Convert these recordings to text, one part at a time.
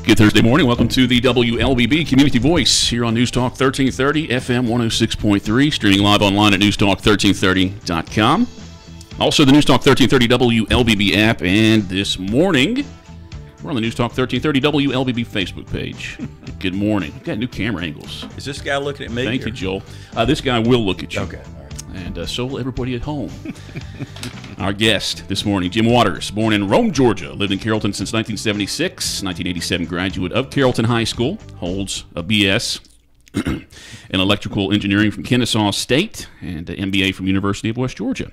Good Thursday morning. Welcome to the WLBB Community Voice here on News Talk 1330, FM 106.3, streaming live online at newstalk1330.com. Also, the News Talk 1330 WLBB app, and this morning, we're on the News Talk 1330 WLBB Facebook page. Good morning. We've got new camera angles. Is this guy looking at me? Thank you, Joel. This guy will look at you. Okay. All right. And so will everybody at home. Our guest this morning, Jim Waters, born in Rome, Georgia, lived in Carrollton since 1976, 1987 graduate of Carrollton High School, holds a BS in electrical engineering from Kennesaw State and an MBA from University of West Georgia.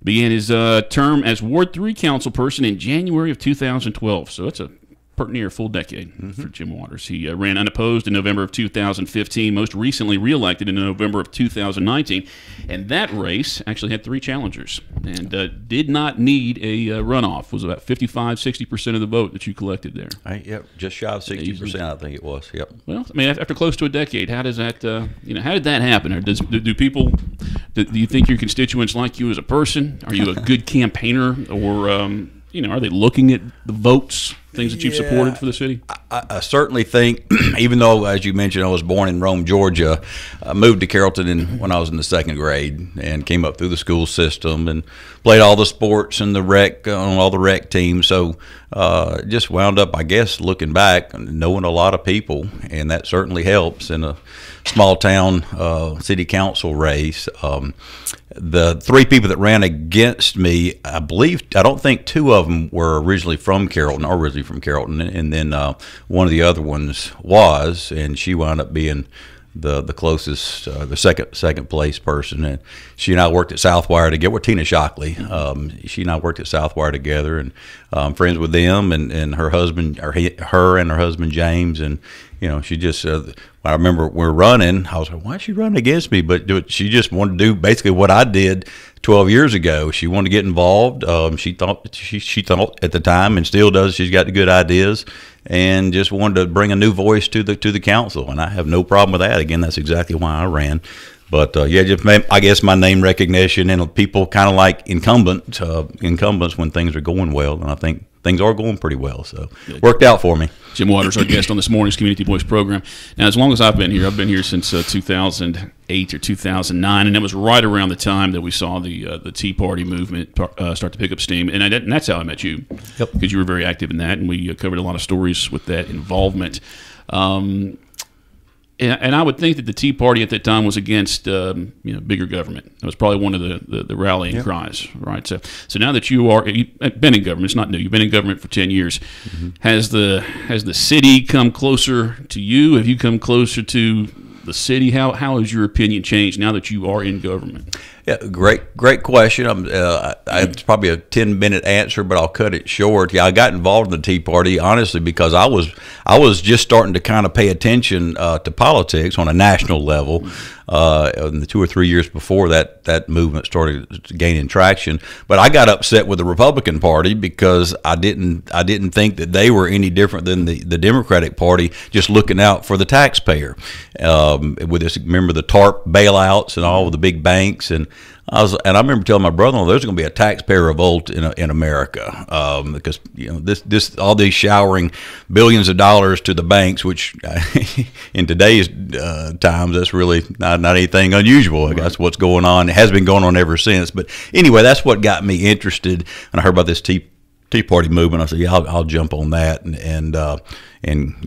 Began his term as Ward 3 councilperson in January of 2012, so it's a pretty near full decade for Jim Waters. He ran unopposed in November of 2015, most recently reelected in November of 2019, and that race actually had 3 challengers and did not need a runoff. It was about 55-60% of the vote that you collected there. Yep, just shy of 60%, I think it was. Yep. Well, I mean, after close to a decade, how does that, how did that happen? Or do people, do you think your constituents like you as a person? Are you a good campaigner, or are they looking at the votes, things that you've supported for the city? I certainly think, even though, as you mentioned, I was born in Rome, Georgia, I moved to Carrollton when I was in the 2nd grade and came up through the school system and played all the sports and the rec on all the rec teams. So just wound up, I guess, looking back, knowing a lot of people, and that certainly helps in a small town city council race. The 3 people that ran against me, I don't think 2 of them were originally from Carrollton, and then one of the other ones was, and she wound up being the closest, the second place person. And she and I worked at Southwire together. We're Tina Shockley. She and I worked at Southwire together, and I'm friends with them and her husband, or her and her husband James. And she just. I remember we were running. I was like, "Why is she running against me?" But she just wanted to do basically what I did 12 years ago. She wanted to get involved. She thought at the time, and still does, she's got the good ideas, and just wanted to bring a new voice to the council. And I have no problem with that. Again, that's exactly why I ran. But I guess my name recognition, and people kind of like incumbents when things are going well, and I think things are going pretty well, so it worked out for me. Jim Waters, our guest on this morning's Community Voice program. Now, as long as I've been here since 2008 or 2009, and that was right around the time that we saw the Tea Party movement start to pick up steam, and that's how I met you, because you were very active in that, and we covered a lot of stories with that involvement. And I would think that the Tea Party at that time was against bigger government. That was probably one of the rallying cries, right? So now that you've been in government, it's not new. You've been in government for 10 years. Has the city come closer to you? Have you come closer to the city? How has your opinion changed now that you are in government? Yeah, great question. It's probably a 10-minute answer, but I'll cut it short. Yeah, I got involved in the Tea Party honestly because I was just starting to kind of pay attention to politics on a national level. In the 2 or 3 years before that movement started gaining traction, but I got upset with the Republican Party because I didn't think that they were any different than the Democratic Party, just looking out for the taxpayer. With this, remember the TARP bailouts and all of the big banks, and I remember telling my brother-in-law there's going to be a taxpayer revolt in America because this all these showering billions of dollars to the banks, which in today's times that's really not anything unusual. I guess what's going on. It has been going on ever since. But anyway, that's what got me interested. And I heard about this Tea Party movement. I said, yeah, I'll jump on that and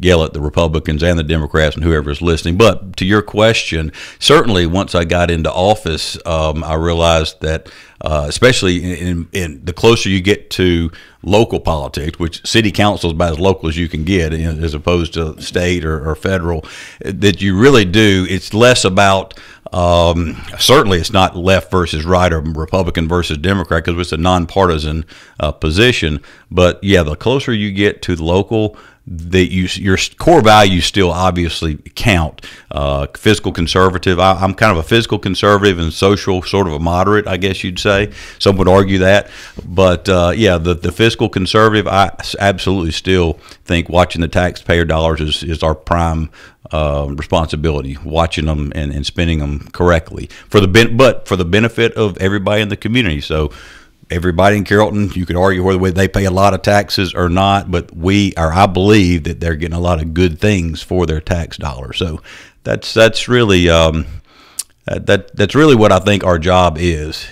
yell at the Republicans and the Democrats and whoever's listening. But to your question, certainly once I got into office, I realized that especially in the closer you get to local politics, which city council is about as local as you can get, as opposed to state or federal, that you really do. It's less about certainly it's not left versus right or Republican versus Democrat, because it's a nonpartisan position. But yeah, the closer you get to the local, your core values still obviously count. Fiscal conservative. I'm kind of a fiscal conservative and social sort of a moderate, I guess you'd say. Some would argue that, but yeah, the fiscal conservative, I absolutely still think watching the taxpayer dollars is our prime responsibility, watching them and spending them correctly for the benefit of everybody in the community. So everybody in Carrollton, you could argue whether they pay a lot of taxes or not, but I believe that they're getting a lot of good things for their tax dollars. So that's really that's really what I think our job is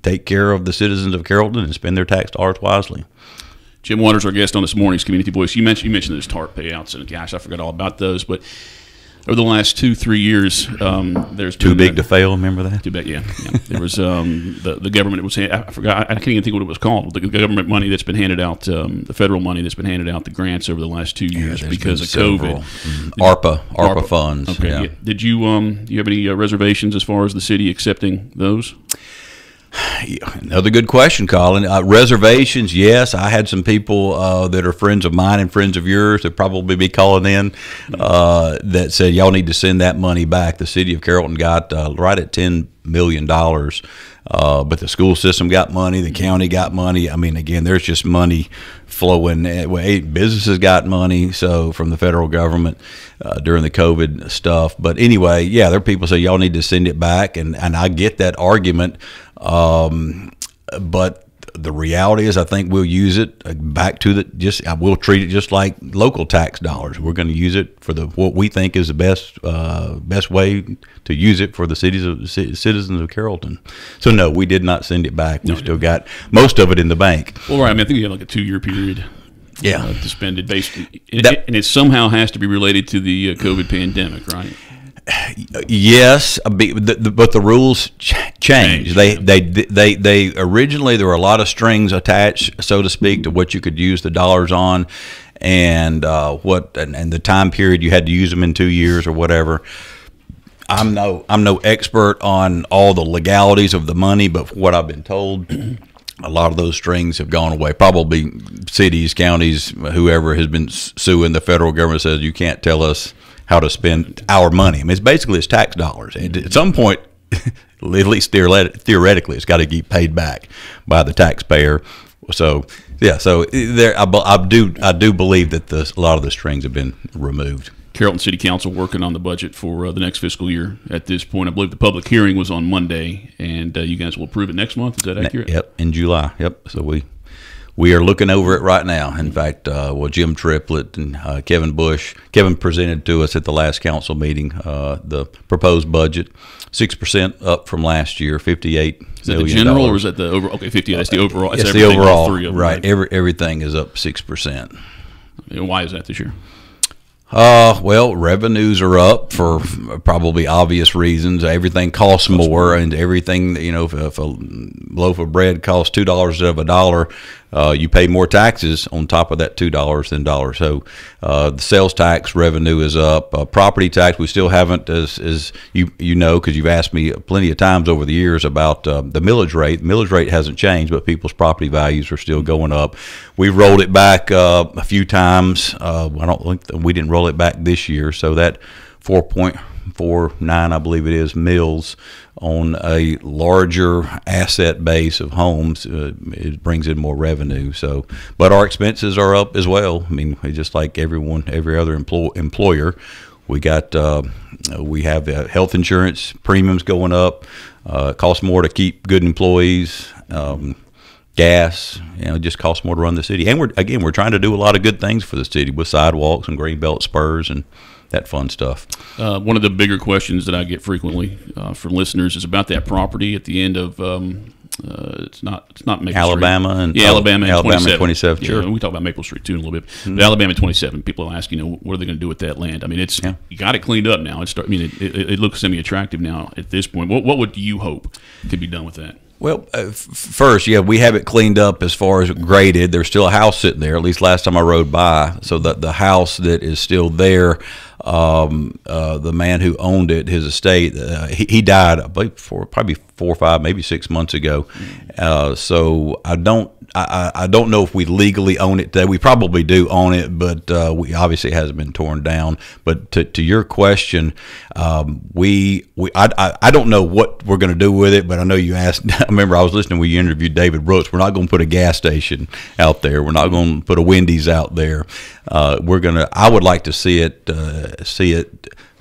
take care of the citizens of Carrollton and spend their tax dollars wisely. Jim Waters, our guest on this morning's Community Voice. You mentioned those TARP payouts, and gosh, I forgot all about those. But over the last 2-3 years, there's too big to fail. Remember that? Too big, yeah. There was the government was. I forgot. I can't even think what it was called. The government money that's been handed out, the federal money that's been handed out, the grants over the last 2 years because of COVID. ARPA funds. Okay. Yeah. Did you do you have any reservations as far as the city accepting those? Another good question, Colin. Reservations, yes. I had some people that are friends of mine and friends of yours that probably be calling in that said, y'all need to send that money back. The city of Carrollton got right at $10 million. But the school system got money, the county got money. I mean, again, there's just money flowing. Businesses got money, so from the federal government during the COVID stuff. But anyway, yeah, there are people say y'all need to send it back, and I get that argument. But the reality is, I think we'll use it back to we'll treat it just like local tax dollars. We're going to use it for what we think is the best way to use it for the citizens of Carrollton. So no, we did not send it back. We still got most of it in the bank. Well, right. I mean, I think you have like a 2-year period. Yeah, to spend it and it somehow has to be related to the COVID pandemic, right? Yes, but the rules change. They originally there were a lot of strings attached, so to speak, to what you could use the dollars on, and the time period you had to use them in 2 years or whatever. I'm no expert on all the legalities of the money, but from what I've been told, a lot of those strings have gone away. Probably cities, counties, whoever has been suing the federal government says you can't tell us how to spend our money. I mean, it's tax dollars. And at some point, at least theoretically, it's got to get paid back by the taxpayer. So yeah, I do believe that a lot of the strings have been removed. Carrollton City Council working on the budget for the next fiscal year at this point. I believe the public hearing was on Monday, and you guys will approve it next month. Is that accurate? Yep, in July. Yep. So we are looking over it right now. In fact, Jim Triplett and Kevin Bush. Kevin presented to us at the last council meeting the proposed budget, 6% up from last year, $58 million. Is that the general or is that the overall? Okay, 50. That's the overall. It's the overall. Right. Everything is up 6%. Why is that this year? Well, revenues are up for probably obvious reasons. Everything costs more, and everything, if a loaf of bread costs $2 instead of $1, you pay more taxes on top of that $2 than $1. So the sales tax revenue is up. Property tax, we still haven't, as you know, because you've asked me plenty of times over the years about the millage rate. The millage rate hasn't changed, but people's property values are still going up. We've rolled it back a few times. I don't think we didn't roll it back this year, so that 4.49, I believe it is, mills on a larger asset base of homes, it brings in more revenue. So, but our expenses are up as well. I mean, just like every other employer, we have health insurance premiums going up. It costs more to keep good employees. Gas, it just costs more to run the city. And we're trying to do a lot of good things for the city with sidewalks and greenbelt spurs and that fun stuff. One of the bigger questions that I get frequently from listeners is about that property at the end of it's not Maple Alabama Street. And Alabama and 27. Yeah, Sure. we talk about Maple Street too in a little bit. But Alabama and 27, people ask, what are they going to do with that land? I mean, you got it cleaned up now. It looks semi-attractive now at this point. What would you hope could be done with that? Well, first, we have it cleaned up as far as graded. There's still a house sitting there, at least last time I rode by. So the house that is still there, the man who owned it, his estate, he died, I believe, probably 4 or 5, maybe 6 months ago. So I don't know if we legally own it today. We probably do own it, but we obviously it hasn't been torn down. But to your question, I don't know what we're going to do with it, but I know you asked. I remember I was listening when you interviewed David Brooks. We're not going to put a gas station out there. We're not going to put a Wendy's out there. I would like to see it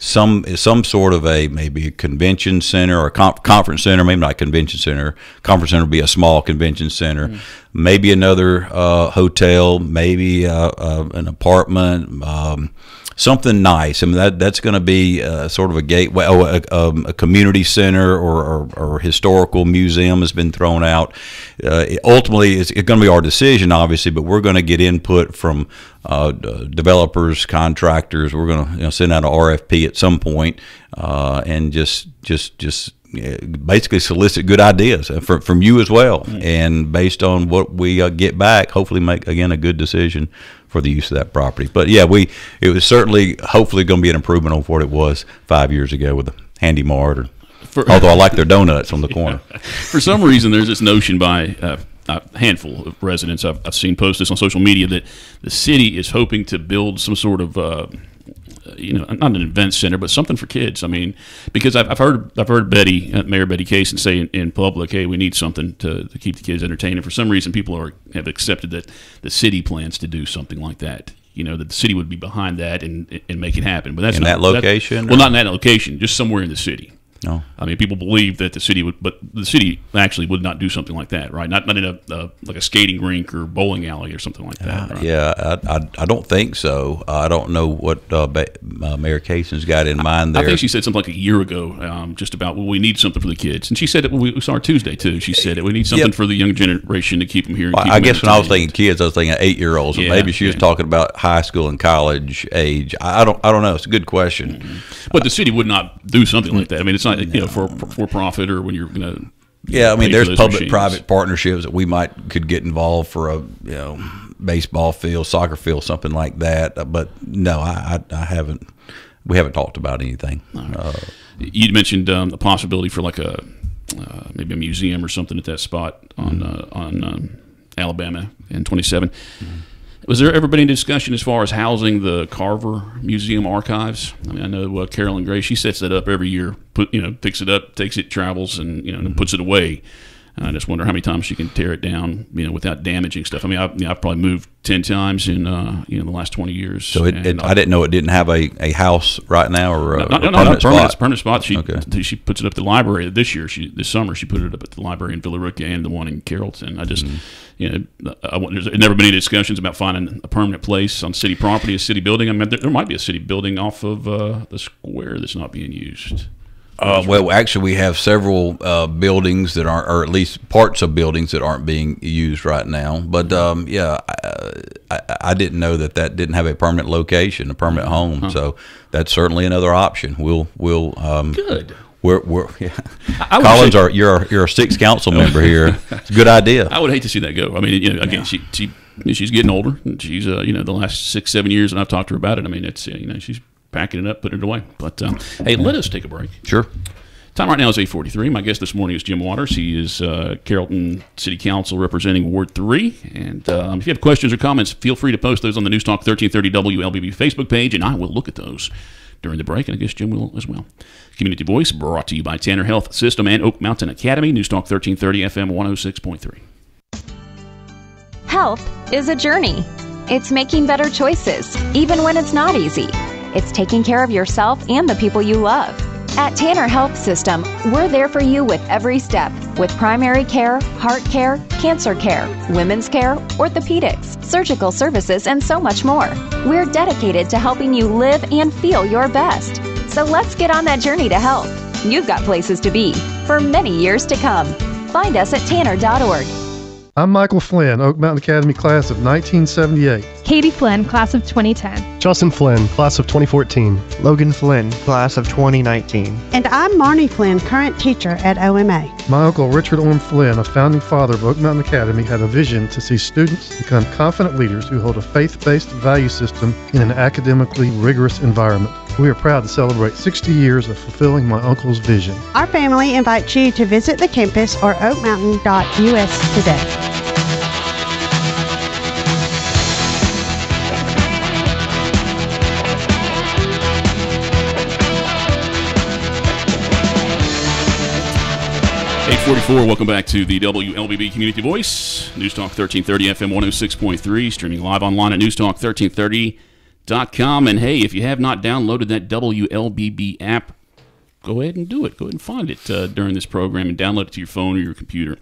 some sort of maybe a convention center or a conference center, maybe not convention center. Conference center would be a small convention center, maybe another hotel, maybe an apartment, something nice. I mean, that's going to be sort of a gateway, a community center or historical museum has been thrown out. Ultimately, it's going to be our decision, obviously, but we're going to get input from developers, contractors. We're going to send out an RFP at some point and just basically solicit good ideas from you as well. And based on what we get back, hopefully make, again, a good decision for the use of that property. But yeah, it was certainly, hopefully, going to be an improvement over what it was 5 years ago with the Handy Mart. Although I like their donuts on the corner. For some reason, there's this notion by a handful of residents I've seen post this on social media that the city is hoping to build some sort of not an event center, but something for kids. I mean, because I've heard Mayor Betty Cason say in public, "Hey, we need something to keep the kids entertained." And for some reason, people have accepted that the city plans to do something like that. That the city would be behind that and make it happen. But that's in that location. Well, not in that location, just somewhere in the city. No, I mean, people believe that the city would, but the city actually would not do something like that, right? Not in like a skating rink or bowling alley or something like that. Right? Yeah, I don't think so. I don't know what Mayor Cason's got in mind there. I think she said something like a year ago, just about, well, we need something for the kids, and she said it. We saw her Tuesday too. She said it. We need something for the young generation to keep them here. And I guess when I was thinking kids, I was thinking 8-year-olds. So maybe she was talking about high school and college age. I don't know. It's a good question. But the city would not do something like that. I mean, it's not for profit or when you're going to. Yeah, I mean, there's public-private partnerships that we could get involved for a baseball field, soccer field, something like that. But no, I haven't. We haven't talked about anything. Right. You mentioned the possibility for like maybe a museum or something at that spot on Alabama and 27. Was there ever been any discussion as far as housing the Carver Museum archives? I mean, I know Carolyn Gray, she sets that up every year, picks it up, takes it, travels, and and puts it away. I just wonder how many times she can tear it down, without damaging stuff. I mean, I've probably moved 10 times in the last 20 years. So I didn't know it didn't have a house right now or a permanent spot. She puts it up at the library this summer. She put it up at the library in Villa Rica and the one in Carrollton. I just, there's never been any discussions about finding a permanent place on city property, a city building. I mean, there might be a city building off of the square that's not being used. Well, actually, we have several buildings that aren't, or at least parts of buildings that aren't being used right now. But I didn't know that didn't have a permanent location, a permanent home. So that's certainly another option. We'll good. Collins, you're a sixth council member here. It's a good idea. I would hate to see that go. I mean, again, she's getting older. She's the last 6-7 years, and I've talked to her about it. I mean, it's she's packing it up, putting it away. But hey, let us take a break. Sure. Time right now is 8:43. My guest this morning is Jim Waters. He is Carrollton City Council representing Ward 3. And if you have questions or comments, feel free to post those on the News Talk 1330 WLBB Facebook page, and I will look at those during the break, and I guess Jim will as well. Community Voice brought to you by Tanner Health System and Oak Mountain Academy. News Talk 1330 FM 106.3. Health is a journey. It's making better choices, even when it's not easy. It's taking care of yourself and the people you love. At Tanner Health System, we're there for you with every step, with primary care, heart care, cancer care, women's care, orthopedics, surgical services, and so much more. We're dedicated to helping you live and feel your best. So let's get on that journey to health. You've got places to be for many years to come. Find us at tanner.org. I'm Michael Flynn, Oak Mountain Academy class of 1978. Katie Flynn, class of 2010. Justin Flynn, class of 2014. Logan Flynn, class of 2019. And I'm Marnie Flynn, current teacher at OMA. My uncle Richard Orm Flynn, a founding father of Oak Mountain Academy, had a vision to see students become confident leaders who hold a faith-based value system in an academically rigorous environment. We are proud to celebrate 60 years of fulfilling my uncle's vision. Our family invites you to visit the campus or oakmountain.us today. Welcome back to the WLBB Community Voice, News Talk 1330 FM 106.3, streaming live online at newstalk1330.com. WLBB.com. And hey, if you have not downloaded that WLBB app, go ahead and do it. Go ahead and find it during this program and download it to your phone or your computer.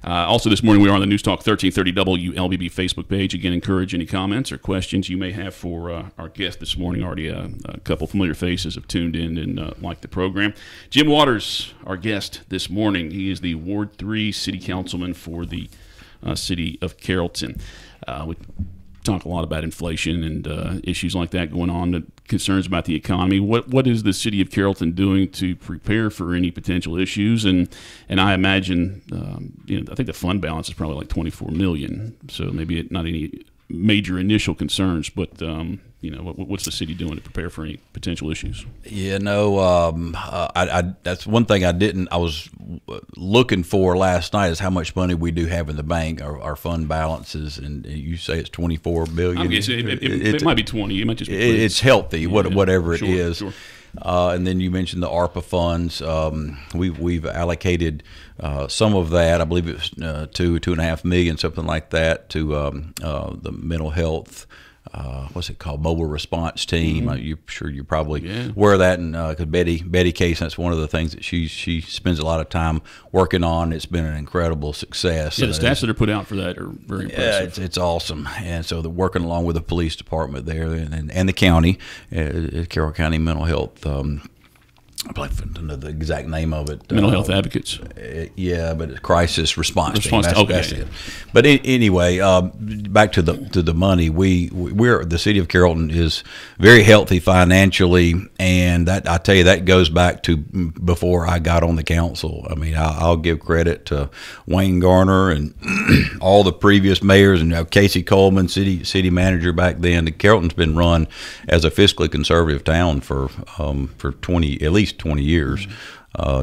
Also, this morning we are on the News Talk 1330 WLBB Facebook page. Again, encourage any comments or questions you may have for our guest this morning. Already a couple familiar faces have tuned in and liked the program. Jim Waters, our guest this morning. He is the Ward 3 City Councilman for the city of Carrollton. We talk a lot about inflation and issues like that going on, concerns about the economy. What is the city of Carrollton doing to prepare for any potential issues? And I imagine, I think the fund balance is probably like $24 million. So maybe not any major initial concerns, but what's the city doing to prepare for any potential issues? Yeah, that's one thing I was looking for last night is how much money we do have in the bank, our fund balances, and you say it's $24 billion. I'm guessing it might be 20. It might just be it's healthy, whatever sure, it is. Sure. And then you mentioned the ARPA funds. We've allocated some of that. I believe it was $2.5 million, something like that, to the mental health. What's it called? Mobile response team. You're probably aware of that, and because Betty Case, that's one of the things that she spends a lot of time working on. It's been an incredible success. Yeah, the stats that are put out for that are very impressive. Yeah, it's awesome, and so they're working along with the police department there and the county, Carroll County Mental Health. I don't know the exact name of it. Mental health advocates. Yeah, but it's crisis response team. That's it. But anyway, back to the money. We're the city of Carrollton is very healthy financially, and that I tell you that goes back to before I got on the council. I mean, I'll give credit to Wayne Garner and all the previous mayors, and Casey Coleman, city manager back then. Carrollton's been run as a fiscally conservative town for 20 at least 20 years.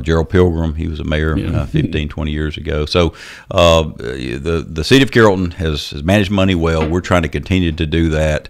Gerald Pilgrim, he was a mayor 15, 20 years ago. So the city of Carrollton has managed money well. We're trying to continue to do that.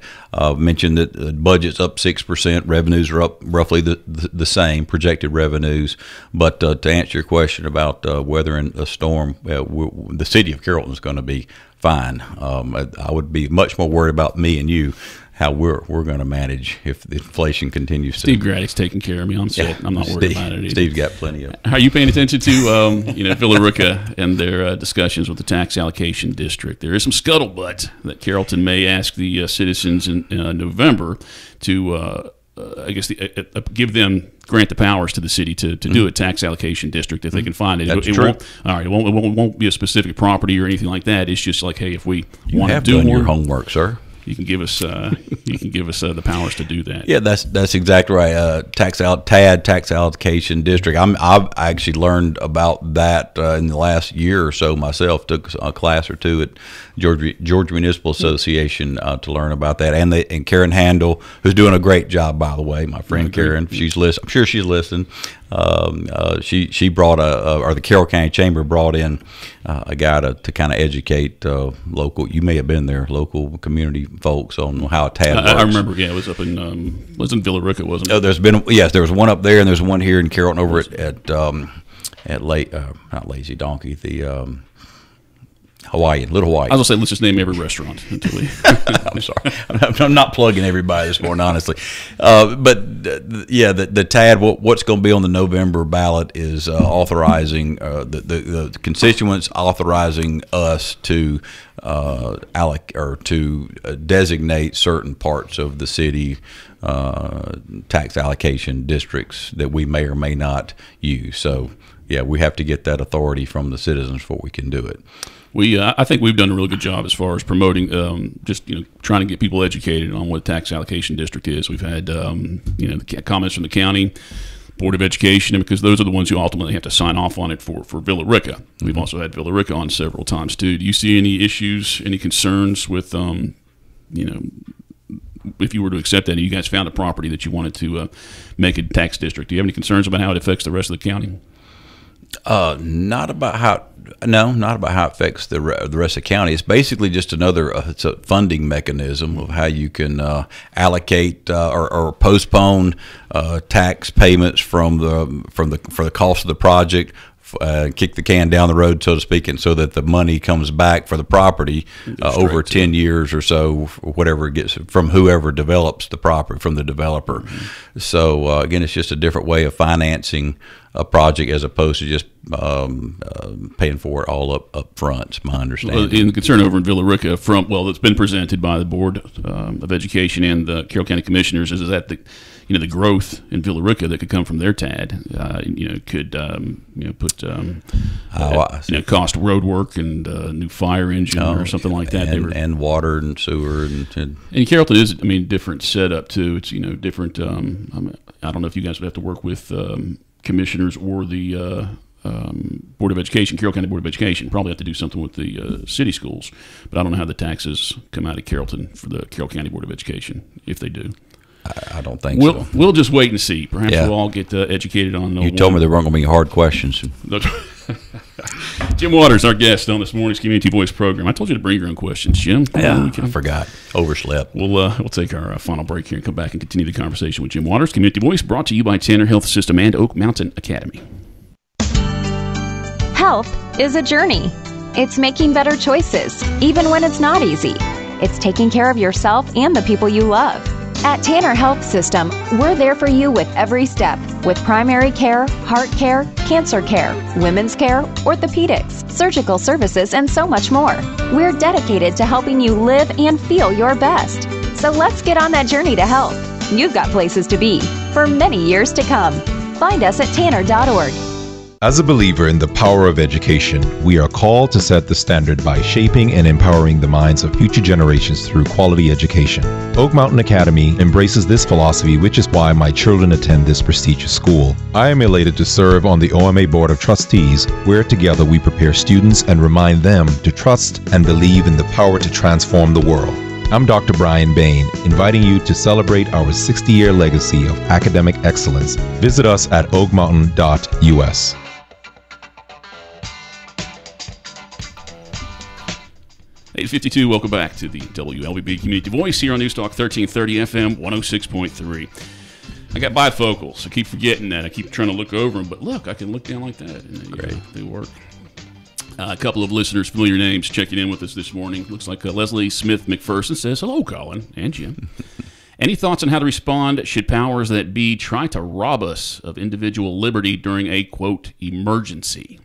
Mentioned that the budget's up 6%. Revenues are up roughly the same, projected revenues. But to answer your question about weathering a storm, the city of Carrollton is going to be fine. I would be much more worried about me and you, how we're going to manage if the inflation continues. Steve Graddick's taking care of me. I'm set. I'm not worried about it either. Steve's got plenty of. Are you paying attention to Villa and their discussions with the tax allocation district? There is some scuttlebutt that Carrollton may ask the citizens in November to, grant the powers to the city to do a tax allocation district if they can find it. That's it true. Won't, all right, it won't be a specific property or anything like that. It's just like, hey, if we want to do done more, your homework, sir. You can give us the powers to do that. Yeah, that's exactly right. Tax allocation district. I've actually learned about that in the last year or so myself. Took a class or two at Georgia Municipal Association to learn about that. And Karen Handel, who's doing a great job, by the way. My friend Karen, she's listening. I'm sure she's listening. She brought the Carroll County Chamber brought in a guy to kind of educate local. You may have been there, local community folks on how a TAD works. I remember. Yeah, it was up in was in Villa Rica, wasn't it? Oh, there was one up there, and there's one here in Carrollton over at not Lazy Donkey, the Little Hawaii. I was gonna say, let's just name every restaurant until we. I'm sorry, I'm not plugging everybody this morning, honestly. But the TAD. What's going to be on the November ballot is authorizing the constituents authorizing us to designate certain parts of the city tax allocation districts that we may or may not use. So yeah, we have to get that authority from the citizens before we can do it. I think we've done a really good job as far as promoting, trying to get people educated on what a tax allocation district is. We've had, the comments from the county Board of Education, and because those are the ones who ultimately have to sign off on it for Villa Rica. We've also had Villa Rica on several times too. Do you see any issues, any concerns with, if you were to accept that, you guys found a property that you wanted to make a tax district? Do you have any concerns about how it affects the rest of the county? Not about how it affects the rest of the county. It's basically just it's a funding mechanism of how you can allocate or postpone tax payments for the cost of the project kick the can down the road, so to speak, and so that the money comes back for the property over 10 years or so, whatever it gets from whoever develops the property, from the developer. So again, it's just a different way of financing a project as opposed to just paying for it all up front. Is my understanding. Well, the concern over in Villa Rica, that's been presented by the Board of Education and the Carroll County Commissioners, is that the growth in Villa Rica that could come from their TAD, could put cost road work and new fire engine or something like that, and water and sewer and Carrollton is different setup too. It's different. I don't know if you guys would have to work with commissioners or the Board of Education, Carroll County Board of Education. Probably have to do something with the city schools, but I don't know how the taxes come out of Carrollton for the Carroll County Board of Education, if they do. I don't think so. We'll just wait and see. Perhaps we'll all get educated on. You told me there weren't going to be hard questions. Jim Waters, our guest on this morning's Community Voice program. I told you to bring your own questions, Jim. I forgot. Overslept. We'll take our final break here and come back and continue the conversation with Jim Waters. Community Voice brought to you by Tanner Health System and Oak Mountain Academy. Health is a journey. It's making better choices, even when it's not easy. It's taking care of yourself and the people you love. At Tanner Health System, we're there for you with every step, with primary care, heart care, cancer care, women's care, orthopedics, surgical services, and so much more. We're dedicated to helping you live and feel your best. So let's get on that journey to health. You've got places to be for many years to come. Find us at tanner.org. As a believer in the power of education, we are called to set the standard by shaping and empowering the minds of future generations through quality education. Oak Mountain Academy embraces this philosophy, which is why my children attend this prestigious school. I am elated to serve on the OMA Board of Trustees, where together we prepare students and remind them to trust and believe in the power to transform the world. I'm Dr. Brian Bain, inviting you to celebrate our 60-year legacy of academic excellence. Visit us at oakmountain.us. 8:52, welcome back to the WLBB Community Voice here on News Talk 1330 FM 106.3. I got bifocals. I keep forgetting that. I keep trying to look over them, but look, I can look down like that, and they work. A couple of listeners, familiar names, checking in with us this morning. Looks like Leslie Smith McPherson says, hello, Colin and Jim. Any thoughts on how to respond should powers that be try to rob us of individual liberty during a, quote, emergency?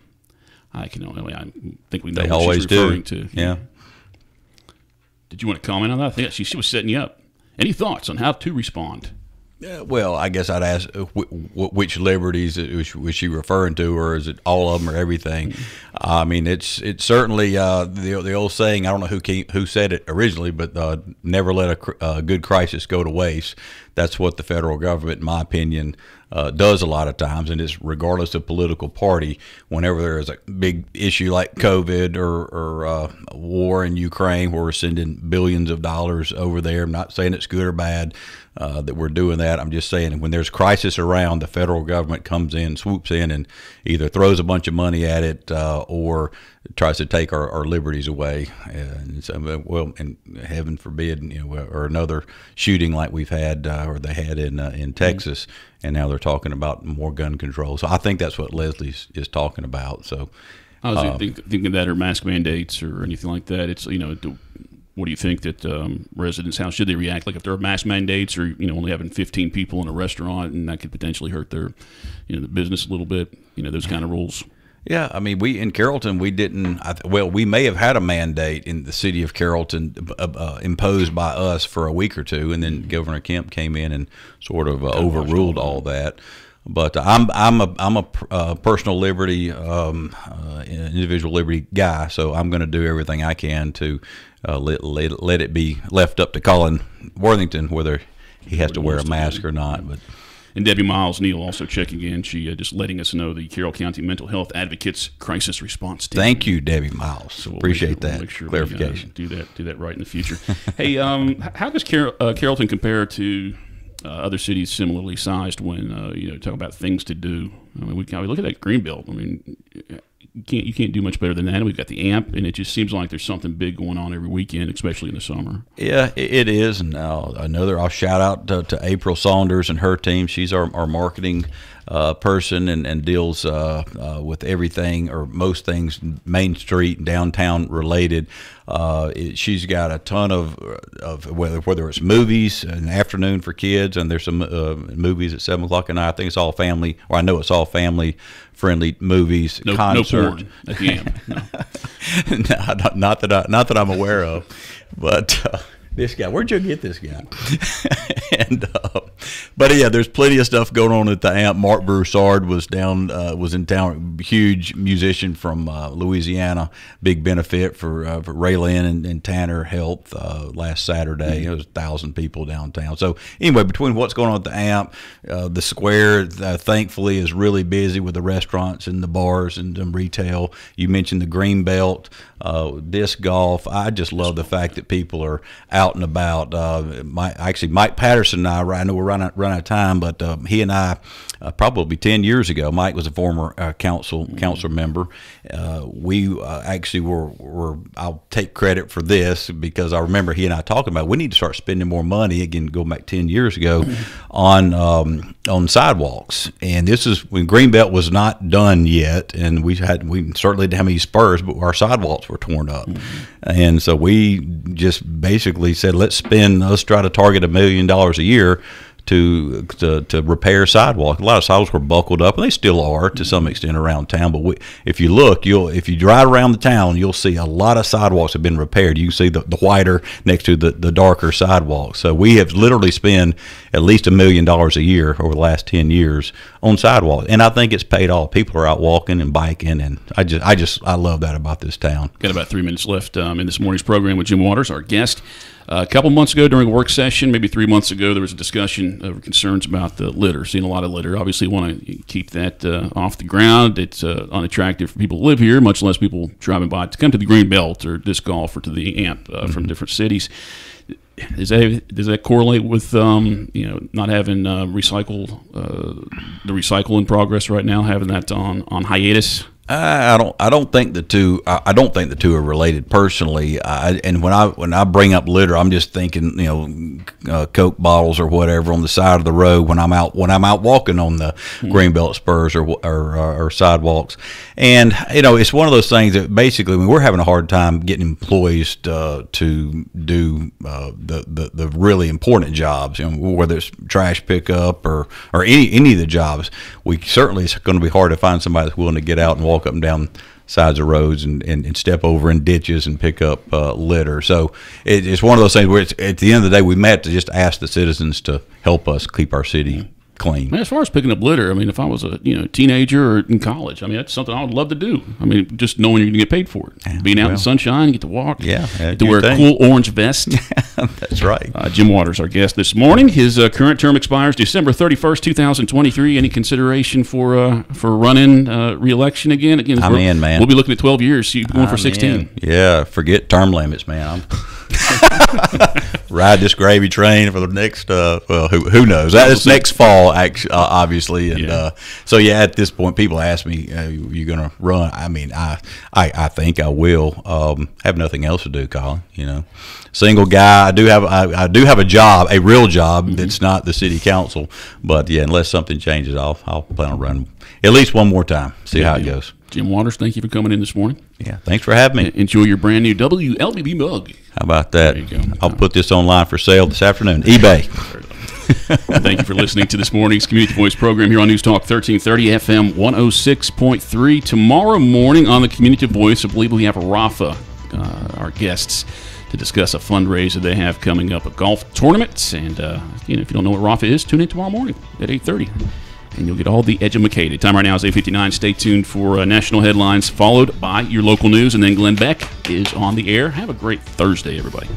I think we know what she's referring to. Yeah. Did you want to comment on that? I think she was setting you up. Any thoughts on how to respond? Yeah, well, I guess I'd ask which liberties was she referring to, or is it all of them or everything? I mean, it's certainly the old saying. I don't know who said it originally, but never let a good crisis go to waste. That's what the federal government, in my opinion, does a lot of times, and it's regardless of political party. Whenever there is a big issue like COVID or war in Ukraine, where we're sending billions of dollars over there, I'm not saying it's good or bad that we're doing that. I'm just saying when there's crisis around, the federal government comes in, swoops in, and either throws a bunch of money at it or tries to take our liberties away. And so, well, and heaven forbid, or another shooting like we've had or they had in Texas, and now they're talking about more gun control. So I think that's what Leslie is talking about. So I was thinking that, or mask mandates or anything like that. It's what do you think that residents, how should they react? Like if there are mask mandates, or we having 15 people in a restaurant, and that could potentially hurt their the business a little bit. Those kind of rules. Yeah, I mean, we in Carrollton, we didn't. We may have had a mandate in the city of Carrollton imposed by us for a week or two, and then Governor Kemp came in and sort of overruled all that. But I'm a personal liberty, individual liberty guy, so I'm going to do everything I can to let it be left up to Colin Worthington whether he has to wear a mask or not. But. And Debbie Miles Neal also checking in. She just letting us know the Carroll County Mental Health Advocates Crisis Response Team. Thank you, Debbie Miles. So appreciate that we'll make sure clarification. We, do that right in the future. Hey, how does Carrollton compare to other cities similarly sized when talk about things to do? I mean, we look at that Greenbelt. I mean, you can't do much better than that. We've got the AMP, and it just seems like there's something big going on every weekend, especially in the summer. Yeah, it is. And I'll shout out to April Saunders and her team. She's our marketing person and deals with everything or most things Main Street and downtown related. She's got a ton of whether it's movies in the afternoon for kids, and there's some movies at 7 o'clock at night. I think it's all family, or I know it's all family friendly movies. Concerts. No porn at the end. No. not that I'm aware of, but. This guy, where'd you get this guy? But yeah, there's plenty of stuff going on at the AMP. Mark Broussard was in town. Huge musician from Louisiana. Big benefit for Raylin and Tanner Health last Saturday. It was 1,000 people downtown. So anyway, between what's going on at the AMP, the square thankfully is really busy with the restaurants and the bars and retail. You mentioned the Greenbelt, disc golf. I just love the fact that people are out and about. Mike Patterson and I know we're running out of time, but he and I probably 10 years ago, Mike was a former council member. We actually were I'll take credit for this because I remember he and I talking about we need to start spending more money, again going back 10 years ago, on sidewalks. And this is when Greenbelt was not done yet, and we certainly didn't have any spurs, but our sidewalks were torn up. And so we just basically said, let's try to target $1 million a year to repair sidewalks. A lot of sidewalks were buckled up, and they still are to some extent around town. But if you look, if you drive around the town, you'll see a lot of sidewalks have been repaired. You can see the whiter next to the darker sidewalks. So we have literally spent at least $1 million a year over the last 10 years on sidewalks, and I think it's paid off. People are out walking and biking, and I love that about this town. Got about 3 minutes left in this morning's program with Jim Waters, our guest. A couple months ago during a work session, maybe 3 months ago, there was a discussion of concerns about the litter. Seeing a lot of litter. Obviously, want to keep that off the ground. It's unattractive for people to live here, much less people driving by to come to the Greenbelt or disc golf or to the AMP from different cities. Does that correlate with not having the recycle in progress right now, having that on hiatus? I don't think the two are related personally. And when I bring up litter, I'm just thinking Coke bottles or whatever on the side of the road when I'm out walking on the Greenbelt spurs or sidewalks. And it's one of those things that basically we're having a hard time getting employees to do the really important jobs, whether it's trash pickup or any of the jobs. It's going to be hard to find somebody that's willing to get out and walk up and down sides of roads and step over in ditches and pick up litter. So it's one of those things where at the end of the day, we met to just ask the citizens to help us keep our city clean. Man, as far as picking up litter, if I was a teenager or in college, that's something I would love to do. Just knowing you're going to get paid for it. Yeah, being out in the sunshine, get to walk, get to wear a cool orange vest. That's right. Jim Waters, our guest this morning. His current term expires December 31st, 2023. Any consideration for running re-election again? I'm in, man. We'll be looking at 12 years. So you're going for 16. In. Yeah, forget term limits, man. Ride this gravy train for the next who knows, that's next fall obviously. And so at this point people ask me, you gonna run? I think I will. Have nothing else to do, Colin. Single guy. I do have a job, a real job that's not the city council, but unless something changes, I'll plan on running at least one more time, see how it goes. Jim Waters, thank you for coming in this morning. Yeah, thanks for having me. Enjoy your brand new WLBB mug. How about that? There you go. I'll put this online for sale this afternoon. eBay. Thank you for listening to this morning's Community Voice program here on News Talk 1330 FM 106.3. Tomorrow morning on the Community Voice, I believe we have Rafa, our guests, to discuss a fundraiser they have coming up, a golf tournament. And if you don't know what Rafa is, tune in tomorrow morning at 8:30. And you'll get all the edumacated. Time right now is 8:59. Stay tuned for national headlines, followed by your local news. And then Glenn Beck is on the air. Have a great Thursday, everybody.